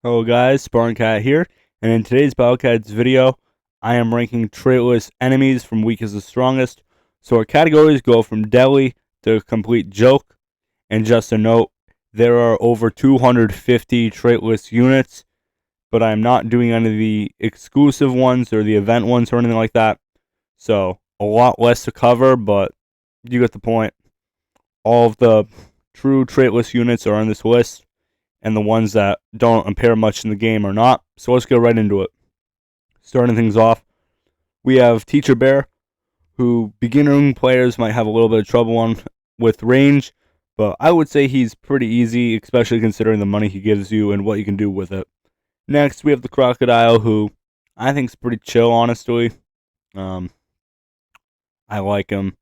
Hello guys, Spartan here, and in today's Battlecats video, I am ranking Traitless enemies from weakest to strongest. So our categories go from deadly to complete joke, and just a note, there are over 250 Traitless units, but I am not doing any of the exclusive ones or the event ones or anything like that, so a lot less to cover, but you get the point. All of the true Traitless units are on this list, and the ones that don't appear much in the game are not. So let's get right into it. Starting things off, we have Teacher Bear, who beginning players might have a little bit of trouble on with range, but I would say he's pretty easy, especially considering the money he gives you and what you can do with it. Next, we have the Crocodile, who I think is pretty chill, honestly. Um, I like him.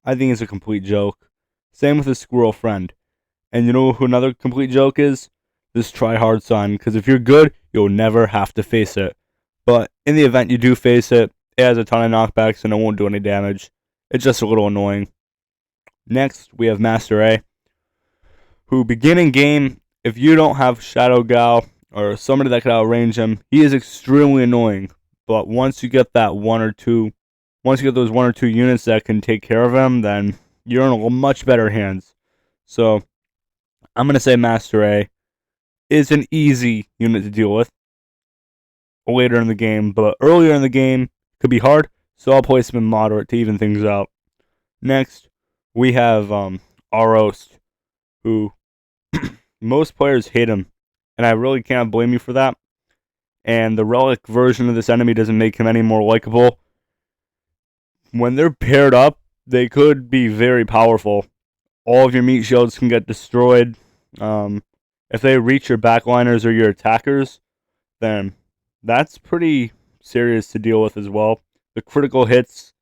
I think he's a complete joke. Same with his Squirrel friend. And you know who another complete joke is? This try hard sign, because if you're good, you'll never have to face it. But in the event you do face it, it has a ton of knockbacks and it won't do any damage. It's just a little annoying. Next, we have Master A, who beginning game, if you don't have Shadow Gal or somebody that can outrange him, he is extremely annoying. But once you get those one or two units that can take care of him, then you're in much better hands. So I'm gonna say Master A is an easy unit to deal with later in the game, but earlier in the game could be hard, so I'll place him in moderate to even things out. Next, we have Arost, who most players hate him, and I really can't blame you for that. And the relic version of this enemy doesn't make him any more likable. When they're paired up, they could be very powerful. All of your meat shields can get destroyed. If they reach your backliners or your attackers, then that's pretty serious to deal with as well. The critical hits,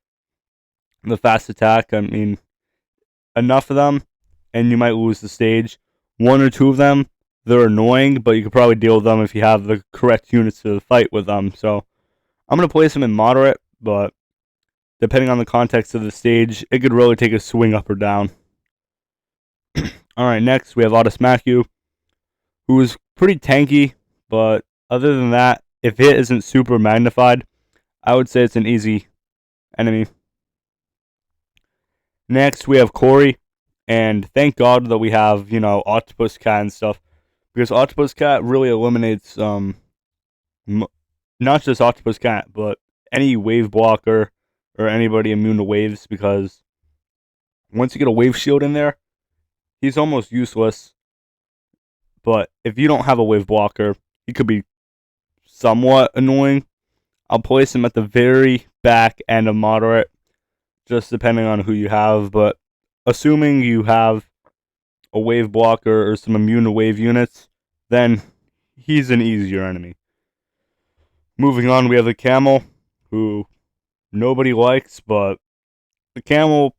the fast attack, I mean, enough of them, and you might lose the stage. One or two of them, they're annoying, but you could probably deal with them if you have the correct units to fight with them. So I'm going to place them in moderate, but depending on the context of the stage, it could really take a swing up or down. Alright, next we have Autosmack, who is pretty tanky, but other than that, if it isn't super magnified, I would say it's an easy enemy. Next, we have Corey, and thank God that we have, Octopus Cat and stuff, because Octopus Cat really eliminates, not just Octopus Cat, but any wave blocker or anybody immune to waves, because once you get a wave shield in there, he's almost useless. But if you don't have a wave blocker, he could be somewhat annoying. I'll place him at the very back end of moderate, just depending on who you have. But assuming you have a wave blocker or some immune to wave units, then he's an easier enemy. Moving on, we have the Camel, who nobody likes, but the Camel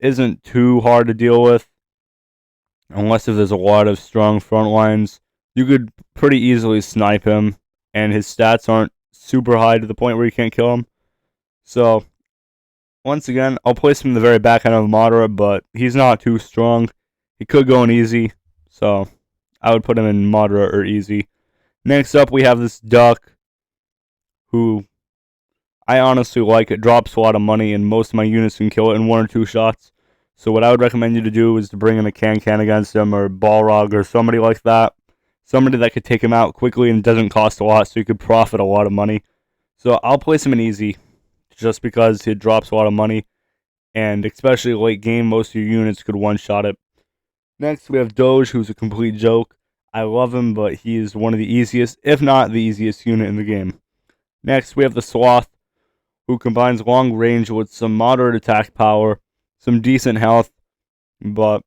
isn't too hard to deal with. Unless if there's a lot of strong front lines, you could pretty easily snipe him, and his stats aren't super high to the point where you can't kill him. So, once again, I'll place him in the very back end of moderate, but he's not too strong. He could go in easy, so I would put him in moderate or easy. Next up, we have this Duck, who I honestly like. It drops a lot of money, and most of my units can kill it in one or two shots. So what I would recommend you to do is to bring in a can against him, or Balrog, or somebody like that. Somebody that could take him out quickly and doesn't cost a lot, so you could profit a lot of money. So I'll place him in easy, just because it drops a lot of money, and especially late game, most of your units could one-shot it. Next, we have Doge, who's a complete joke. I love him, but he is one of the easiest, if not the easiest unit in the game. Next, we have the Sloth, who combines long range with some moderate attack power, some decent health, but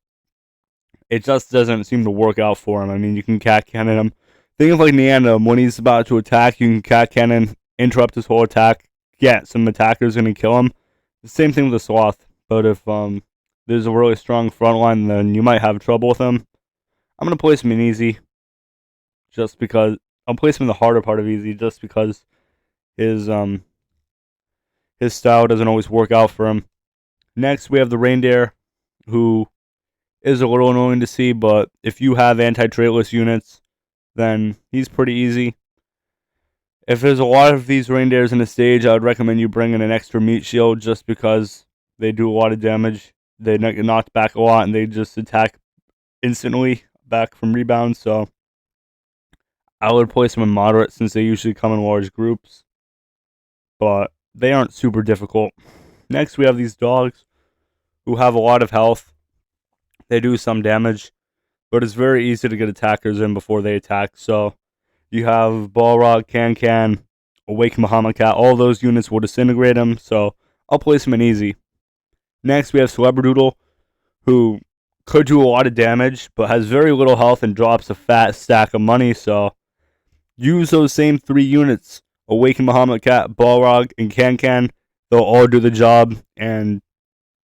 it just doesn't seem to work out for him. I mean, you can cat cannon him. Think of like Neandam, when he's about to attack, you can cat cannon, interrupt his whole attack, get some attackers going to kill him. The same thing with the Sloth, but if there's a really strong front line, then you might have trouble with him. I'm going to place him in easy, just because, I'll place him in the harder part of easy, just because his style doesn't always work out for him. Next, we have the Reindeer, who is a little annoying to see, but if you have anti-Traitless units, then he's pretty easy. If there's a lot of these reindeers in the stage, I would recommend you bring in an extra meat shield just because they do a lot of damage. They get knocked back a lot and they just attack instantly back from rebounds. So I would place them in moderate since they usually come in large groups, but they aren't super difficult. Next, we have these dogs who have a lot of health. They do some damage, but it's very easy to get attackers in before they attack. So you have Balrog, Can, Awaken Muhammad Cat. All those units will disintegrate him, so I'll place him in easy. Next, we have Celebridoodle, who could do a lot of damage, but has very little health and drops a fat stack of money. So use those same 3 units: Awaken Muhammad Cat, Balrog, and Can. They'll all do the job, and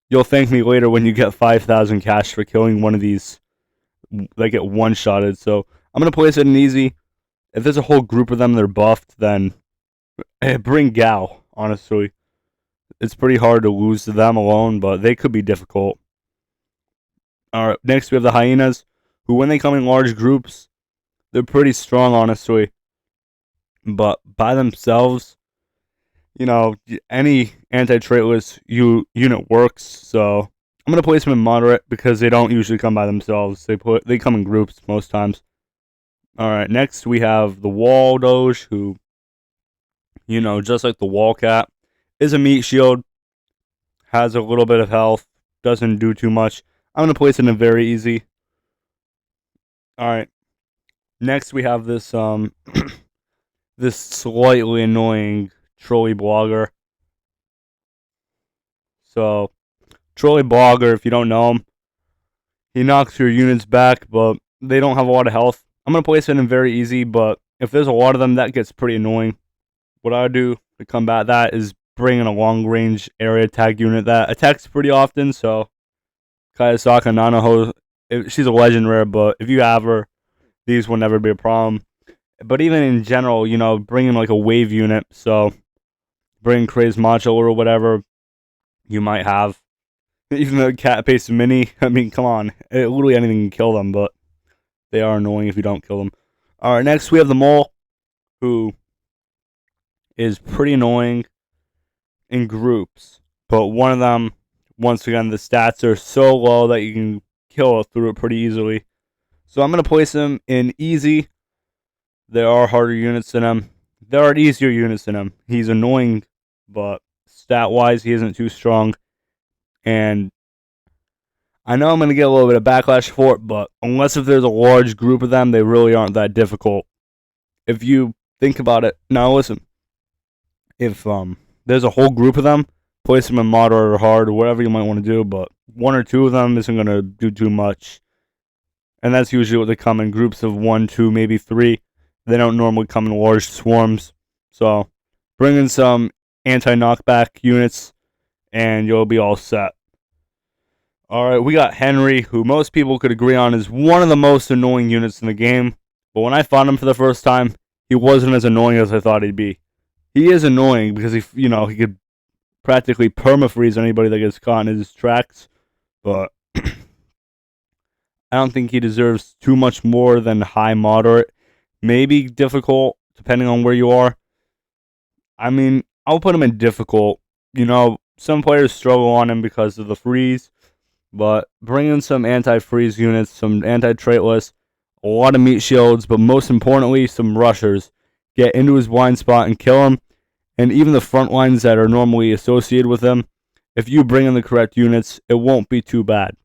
you'll thank me later when you get 5,000 cash for killing one of these. They get one-shotted. So I'm going to place it in easy. If there's a whole group of them that are buffed, then bring Gal, honestly. It's pretty hard to lose to them alone, but they could be difficult. Alright, next we have the hyenas, who when they come in large groups, they're pretty strong, honestly. But by themselves, any anti-traitless unit works, so I'm going to place them in moderate because they don't usually come by themselves. They come in groups most times. Alright, next we have the Wall Doge, who, just like the Wall Cat, is a meat shield, has a little bit of health, doesn't do too much. I'm going to place it in very easy. Alright, next we have this, this slightly annoying trolley blogger. So, trolley blogger, if you don't know him, he knocks your units back, but they don't have a lot of health. I'm going to place it in very easy, but if there's a lot of them, that gets pretty annoying. What I do to combat that is bring in a long-range area tag unit that attacks pretty often. So, Kayasaka Nanaho, she's a legend rare, but if you have her, these will never be a problem. But even in general, bring in like a wave unit. So, bring Craze Macho or whatever you might have. Even the Cat Pace Mini, I mean, come on. Literally anything can kill them, but they are annoying if you don't kill them. Alright, next we have the Mole, who is pretty annoying in groups. But one of them, once again, the stats are so low that you can kill through it pretty easily. So I'm going to place him in easy. There are harder units than him. There are easier units than him. He's annoying, but stat-wise, he isn't too strong. And I know I'm going to get a little bit of backlash for it, but if there's a large group of them, they really aren't that difficult. If you think about it, now listen, if there's a whole group of them, place them in moderate or hard or whatever you might want to do, but 1 or 2 of them isn't going to do too much. And that's usually what they come in groups of 1, 2, maybe 3. They don't normally come in large swarms. So bring in some anti-knockback units and you'll be all set. Alright, we got Henry, who most people could agree on is one of the most annoying units in the game. But when I found him for the first time, he wasn't as annoying as I thought he'd be. He is annoying because he could practically perma-freeze anybody that gets caught in his tracks. But I don't think he deserves too much more than high moderate. Maybe difficult, depending on where you are. I mean, I'll put him in difficult. Some players struggle on him because of the freeze. But bring in some anti-freeze units, some anti-traitless, a lot of meat shields, but most importantly, some rushers. Get into his blind spot and kill him. And even the front lines that are normally associated with him, if you bring in the correct units, it won't be too bad.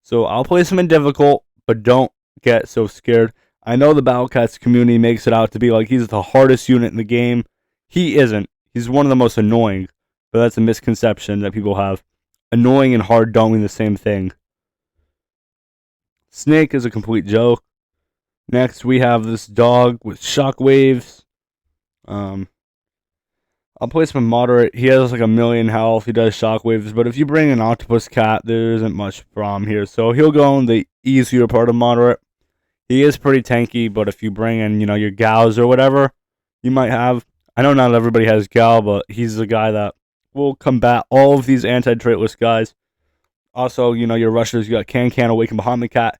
So I'll place him in difficult, but don't get so scared. I know the Battlecats community makes it out to be like he's the hardest unit in the game. He isn't. He's one of the most annoying, but that's a misconception that people have. Annoying and hard don't mean the same thing. Snake is a complete joke. Next, we have this dog with shockwaves. I'll place him in moderate. He has like 1,000,000 health. He does shockwaves, but if you bring an octopus cat, there isn't much problem here. So he'll go in the easier part of moderate. He is pretty tanky, but if you bring in, your gals or whatever, you might have. I know not everybody has gal, but he's the guy that will combat all of these anti-traitless guys. Also, your rushers, you got Can, Awaken Muhammad Cat.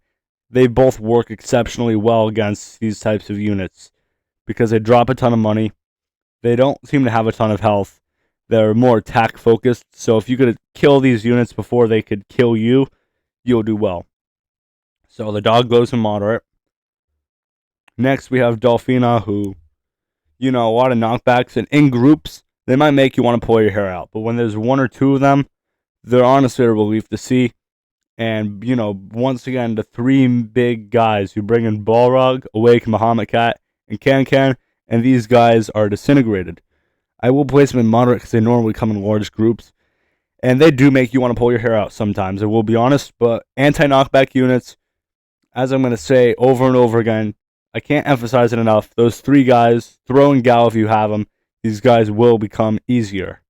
they both work exceptionally well against these types of units because they drop a ton of money. They don't seem to have a ton of health. They're more attack focused. So if you could kill these units before they could kill you, you'll do well. So the dog goes in moderate. Next, we have Delfina, who, a lot of knockbacks. And in groups, they might make you want to pull your hair out. But when there's one or two of them, they're honestly a relief to see. And, once again, the three big guys who bring in Balrog, Awake, Muhammad Cat, and Can, and these guys are disintegrated. I will place them in moderate because they normally come in large groups. And they do make you want to pull your hair out sometimes, I will be honest. But anti-knockback units, as I'm going to say over and over again, I can't emphasize it enough. Those three guys, throw and gal if you have them, these guys will become easier.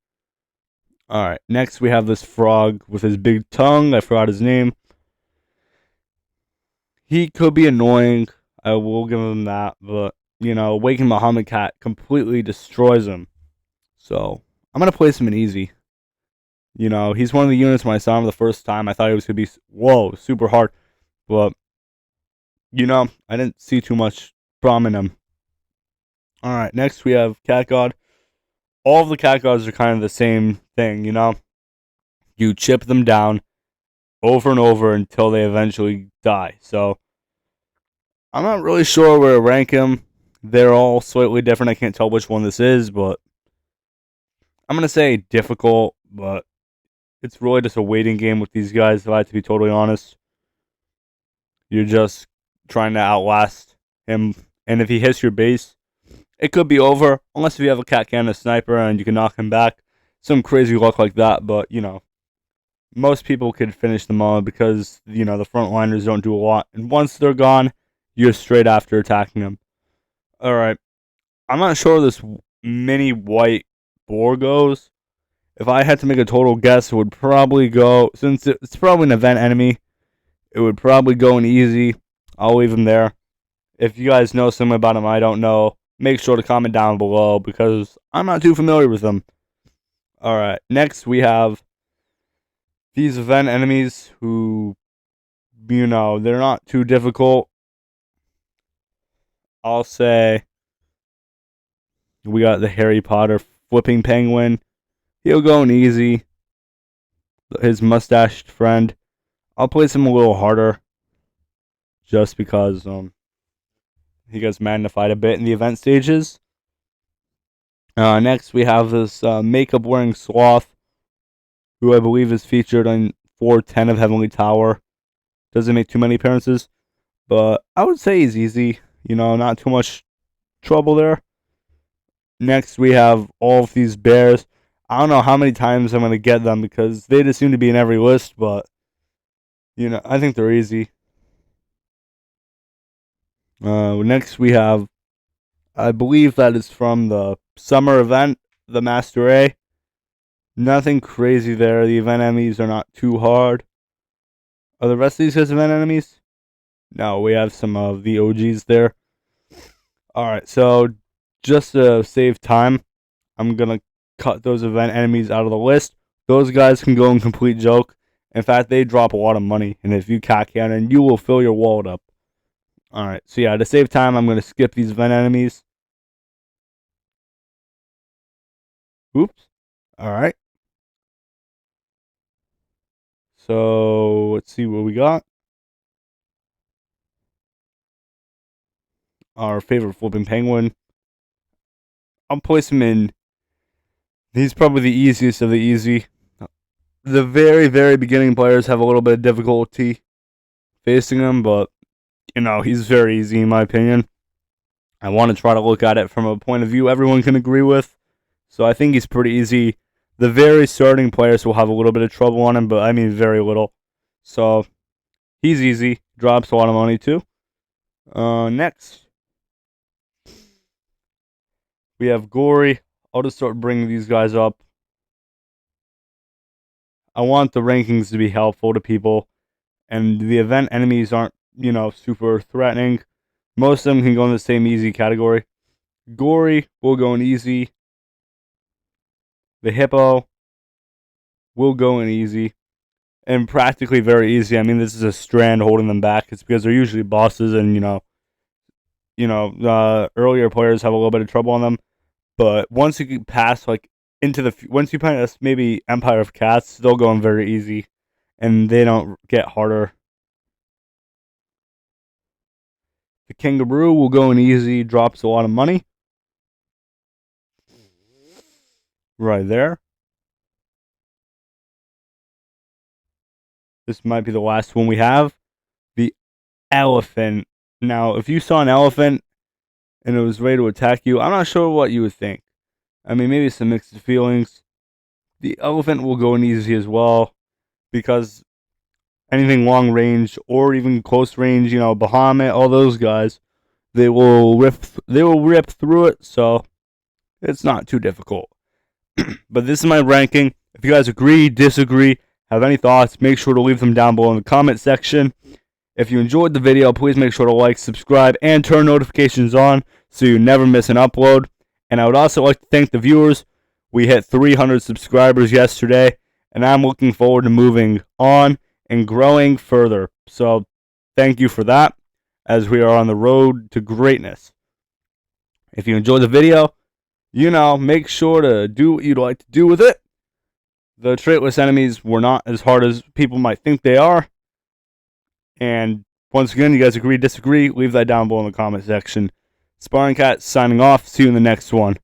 Alright, next we have this frog with his big tongue. I forgot his name. He could be annoying. I will give him that. But, Waking Muhammad Cat completely destroys him. So, I'm going to place him in easy. He's one of the units when I saw him the first time. I thought he was going to be, super hard. But, I didn't see too much problem in him. Alright, next we have Cat God. All of the Cat Gods are kind of the same thing, You chip them down over and over until they eventually die. So, I'm not really sure where to rank them. They're all slightly different. I can't tell which one this is, but I'm going to say difficult, but it's really just a waiting game with these guys, if I have to be totally honest. You're just trying to outlast him, and if he hits your base, it could be over, unless if you have a cat can and a sniper and you can knock him back. Some crazy luck like that, but, most people could finish them all because, the frontliners don't do a lot. And once they're gone, you're straight after attacking them. Alright, I'm not sure this mini white boar goes. If I had to make a total guess, it would probably go, since it's probably an event enemy, it would probably go in easy. I'll leave him there. If you guys know something about him I don't know, make sure to comment down below because I'm not too familiar with them. Alright, next we have these event enemies who, they're not too difficult. I'll say we got the Harry Potter flipping penguin. He'll go in easy. His mustached friend, I'll place him a little harder just because he gets magnified a bit in the event stages. Next, we have this makeup-wearing sloth, who I believe is featured on 410 of Heavenly Tower. Doesn't make too many appearances, but I would say he's easy. Not too much trouble there. Next, we have all of these bears. I don't know how many times I'm going to get them because they just seem to be in every list, but, I think they're easy. Next, we have, I believe that is from the summer event, the Master A. Nothing crazy there. The event enemies are not too hard. Are the rest of these guys event enemies? No, we have some of the OGs there. Alright, so just to save time, I'm going to cut those event enemies out of the list. Those guys can go in complete joke. In fact, they drop a lot of money. And if you cat cannon, you will fill your wallet up. Alright, so yeah, to save time, I'm going to skip these event enemies. Oops. Alright. So, let's see what we got. Our favorite flipping penguin. I'll place him in. He's probably the easiest of the easy. The very, very beginning players have a little bit of difficulty facing him, but, he's very easy in my opinion. I want to try to look at it from a point of view everyone can agree with. So I think he's pretty easy. The very starting players will have a little bit of trouble on him, but I mean very little. So he's easy. Drops a lot of money too. Next, we have Gory. I'll just start bringing these guys up. I want the rankings to be helpful to people, and the event enemies aren't, super threatening. Most of them can go in the same easy category. Gory will go in easy. The hippo will go in easy. and practically very easy. I mean, this is a strand holding them back. It's because they're usually bosses, and earlier players have a little bit of trouble on them. But once you get past once you pass maybe Empire of Cats, they'll go in very easy, and they don't get harder. The Kangaroo will go in easy, drops a lot of money. Right there. This might be the last one we have. The Elephant. Now, if you saw an elephant and it was ready to attack you, I'm not sure what you would think. I mean, maybe some mixed feelings. The Elephant will go in easy as well, because anything long range or even close range, Bahamut, all those guys, they will rip through it, so it's not too difficult. But this is my ranking. If you guys agree, disagree, have any thoughts, make sure to leave them down below in the comment section. If you enjoyed the video, please make sure to like, subscribe, and turn notifications on so you never miss an upload. And I would also like to thank the viewers. We hit 300 subscribers yesterday, and I'm looking forward to moving on and growing further. So thank you for that, as we are on the road to greatness. If you enjoyed the video, make sure to do what you'd like to do with it. The Traitless enemies were not as hard as people might think they are. And once again, you guys agree, disagree, leave that down below in the comment section. Sparring Cat signing off. See you in the next one.